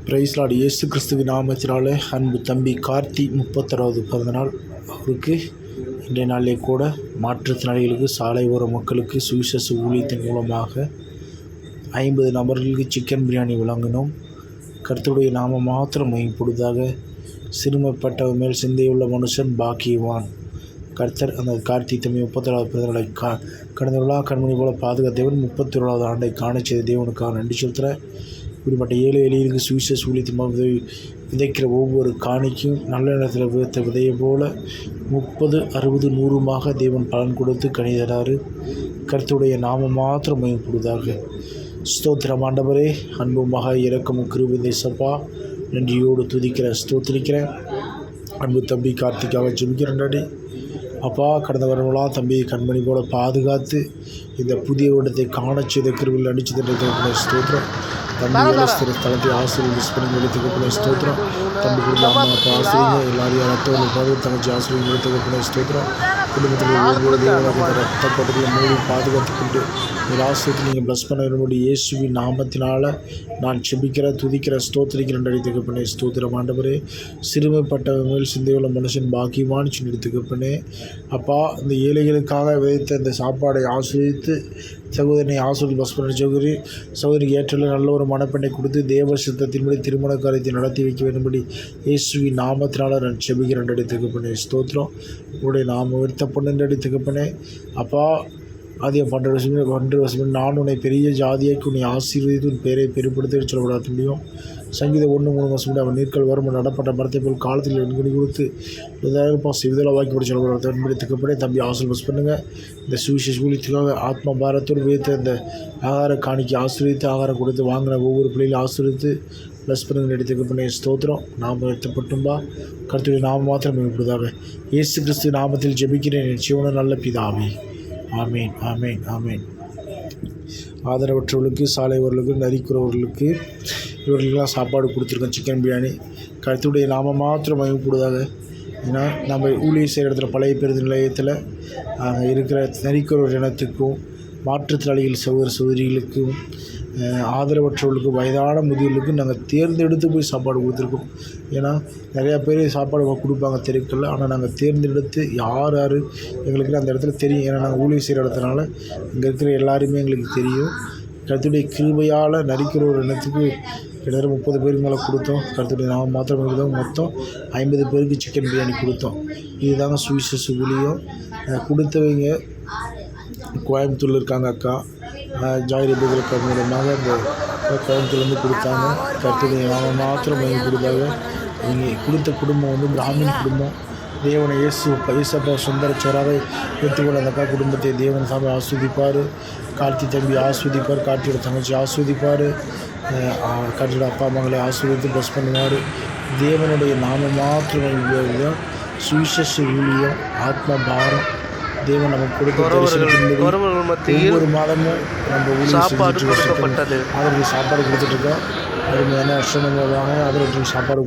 Price Lord. இயேசு கிறிஸ்துவின் நாமத்தினாலே அன்பு தம்பி கார்த்தி 36வது பிறந்தநாள். அவருக்கு இன்றைய நாளிலே கூட மாற்றுத்திறனாளிகளுக்கு, சாலை ஓர மக்களுக்கு சுவிசேஷ ஊழியத்தின் மூலமாக 50 நபர்களுக்கு சிக்கன் பிரியாணி வழங்கினோம். கர்த்தருடைய நாமம் மாத்திரம் மகிமைப்படுவதாக. சிறுமைப்பட்டவர் மேல் சிந்தையுள்ள மனுஷன் பாக்கியவான். கர்த்தர் அந்த கார்த்தி தம்பி 36வது பிறந்தநாளை கடந்த விழா கண்மணி போல பாதுகாத்த தேவன் 31வது ஆண்டை காண செய்த தேவனுக்காக நன்றி செலுத்துகிறேன். இப்படிப்பட்ட ஏழை எளியருக்கு சுவிசேஷ ஊழியத்தை விதைக்கிற ஒவ்வொரு காணிக்கும் நல்ல நேரத்தில் விதைத்த விதையை போல 30, 60, 100மாக தேவன் பலன் கொடுத்து கனி தராரு. கர்த்தருடைய நாமம் மாத்திரம் மகிமைப்படுவதாக. ஸ்தோத்திரம் ஆண்டவரே, அன்புமாக இரக்கமும் கிருபையும் தேசப்பா, நன்றியோடு துதிக்கிறேன், ஸ்தோத்திரிக்கிறேன். அன்பு தம்பி கார்த்திக்காக ஜெபிக்கிறேன் டாடி. அப்பா, கடந்த வருடங்களாக தம்பியை கண்மணி போல பாதுகாத்து இந்த புதிய வருடத்தை காண செய்த கிருபையில் அடித்து தண்டை ஸ்தோத்திரம். தம்பி வேலைஸ்திர தளத்தை ஆசிரியர் மிஸ் பண்ணி எடுத்துக்கப்பட ஸ்தோத்திரம். தம்பி கொடுத்த அம்மா அப்பா ஆசிரியங்க எல்லாரையும் ரத்தவர்கள் பாது தங்கச்சி ஆசிரியர் எடுத்துக்கப்பட ஸ்தோத்திரம். குடும்பத்தில் ஒவ்வொரு தேவனாக ரத்தப்பட்டதில் மூடி பாதுகாத்து கொண்டு ஒரு ஆசிரியத்தை நீங்கள் ப்ளஸ் பண்ண விரும்பி இயேசுவின் நாமத்தினால் நான் செபிக்கிற துதிக்கிற ஸ்தோத்திரிக்கிறேன் எடுத்துக்கப்பனே. ஸ்தோத்திரம் ஆண்டவரே, சிறுமைப்பட்ட மேல் சிந்தையுள்ள மனுஷன் பாக்கியமானு சொல்லி எடுத்துக்கப்பனே. அப்பா, இந்த ஏழைகளுக்காக விதைத்த இந்த சாப்பாடை ஆசிரியத்து சகோதரனை ஆசிரியர் பஸ் பண்ண சகோதரிக்கு ஏற்றல நல்ல ஒரு மனப்பெண்ணை கொடுத்து தேவ சித்தத்தின்படி திருமண காரியத்தை நடத்தி வைக்க வேண்டும்படி இயேசுவின் நாமத்தினால் நான் செபிக்கிறேன் எடுத்துக்கப்பனே. ஸ்தோத்திரம். உங்களுடைய நாம உயர்த்த பண்ணு எடுத்துக்கப்பனே. அப்பா, அதே 12 வருஷம் நான் உன்னை பெரிய ஜாதியாக்கி உன்னை ஆசீர்வதித்து உன் பேரை பெருப்படுத்த சொல்லப்படாத முடியும். சங்கீதம் 1:3 அவன் நீர்கள் வரும் நடப்பட்ட மரத்தை போல் காலத்தில் எண்கணி கொடுத்து விதலை வாக்கிப்படி சொல்லப்படாத என்பதற்கப்படி தம்பி ஆசிரியர் பஸ் பண்ணுங்கள். இந்த சுவிசேஷ ஊழியத்துக்காக ஆத்மா பாரத்தோடு உயர்த்த இந்த ஆகார காணிக்கு ஆசிரியத்து ஆகாரம் கொடுத்து வாங்கின ஒவ்வொரு பிள்ளைகளும் ஆசிரியத்து ப்ளஸ் பண்ணுங்க எடுத்துக்கப்பண்ணே. ஸ்தோத்திரம். நாம் உயர்த்தப்பட்டும்பா. கர்த்தருடைய நாமம் மாத்திரம் மேம்படுவதாக. இயேசு கிறிஸ்து நாமத்தில் ஜெபிக்கிறேன் என் ஜீவன நல்ல பிதாவே. ஆமேன், ஆமேன், ஆமேன். ஆதரவற்றவர்களுக்கு, சாலை ஓரர்களுக்கு, நரிக்குறவர்களுக்கு இவர்களுக்கெல்லாம் சாப்பாடு கொடுத்துருக்கோம் சிக்கன் பிரியாணி. கர்த்தருடைய நாமம் மாத்திரம் மகிமைப்படுவதாக. ஏன்னா நம்ம ஊழியர் செய்கிற இடத்துல பழைய பேருந்து நிலையத்தில் இருக்கிற நரிக்குறவர் இனத்துக்கும், மாற்றுத்திறனாளிகள் சகோதர சகோதரிகளுக்கும், ஆதரவற்றவர்களுக்கும், வயதான முதியவர்களுக்கும் நாங்கள் தேர்ந்தெடுத்து போய் சாப்பாடு கொடுத்துருக்கோம். ஏன்னா நிறையா பேர் சாப்பாடு கொடுப்பாங்க தெருக்களில். ஆனால் நாங்கள் தேர்ந்தெடுத்து யார் யார் எங்களுக்கு அந்த இடத்துல தெரியும். ஏன்னா நாங்கள் ஊழியர் செய்கிற இடத்துனால இங்கே இருக்கிற எல்லாருமே எங்களுக்கு தெரியும். கர்த்தருடைய கிருபையால் நரிக்கிற ஒரு இனத்துக்கு கிட்டத்தட்ட 30 பேருக்கு மேலே கொடுத்தோம். கர்த்தருடைய நாமம் மாத்திரம் கொடுத்தோம். மொத்தம் 50 பேருக்கு சிக்கன் பிரியாணி கொடுத்தோம். இதுதாங்க சுவிசேஷ ஊழியம். கொடுத்தவங்க கோயம்புத்தூரில் இருக்காங்க அக்கா ஜாயிரி பேர்களுக்கு மூலமாக இந்த கோயம்புத்தூர்லேருந்து கொடுத்தாங்க. கர்த்தருடைய நாமம் மாத்திரம் வாங்கி கொடுத்தாங்க. இங்கே கொடுத்த குடும்பம் பிராமின் குடும்பம். தேவனை இயேசப்பா சுந்தரச்சோராக ஏற்றுக்கொள்ள அந்த அக்கா குடும்பத்தை தேவன் சாமி ஆஸ்வதிப்பார். கார்த்தி தம்பி ஆஸ்வதிப்பார். கார்த்தியோட தங்கச்சி ஆஸ்வதிப்பார். கார்த்தியோட அப்பா அம்மாங்களை ஆஸ்வதித்து ப்ளஸ் பண்ணுவார். தேவனுடைய நாமம் மாத்திரம் தான் சுவிசேஷ ஊழியம், ஆத்ம பாரம். தேவன் நமக்கு கொடுத்த ஒவ்வொரு மாதமும் நம்ம ஊழியம் செஞ்சுட்டு அதற்கு சாப்பாடு கொடுத்துட்ருக்கோம். அருமையான வருஷம் அதற்கு சாப்பாடு